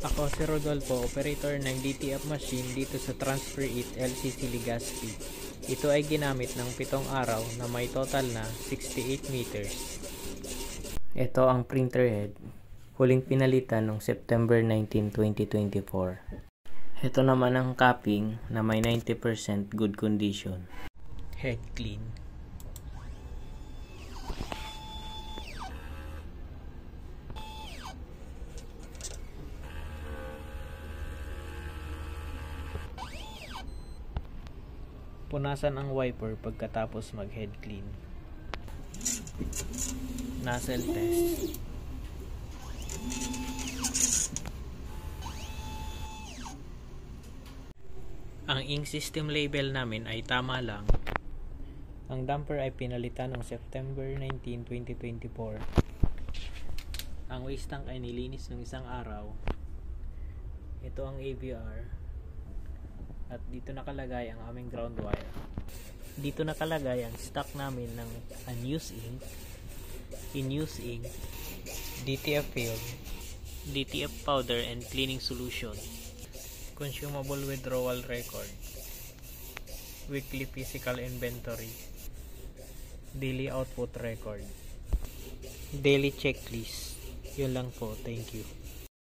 Ako si Rodolfo, operator ng DTF machine dito sa Transfer It LCC Legazpi. Ito ay ginamit ng 7 araw na may total na 68 meters. Ito ang printer head, huling pinalitan noong September 19, 2024. Ito naman ang capping na may 90% good condition. Head clean. Punasan ang wiper pagkatapos mag-head clean. Nozzle test. Ang ink system label namin ay tama lang. Ang damper ay pinalitan noong September 19, 2024. Ang waste tank ay nilinis ng 1 araw. Ito ang AVR. At dito nakalagay ang aming ground wire. Dito nakalagay ang stock namin ng unused ink, in-use ink, DTF film, DTF powder and cleaning solution, consumable withdrawal record, weekly physical inventory, daily output record, daily checklist. Yun lang po. Thank you.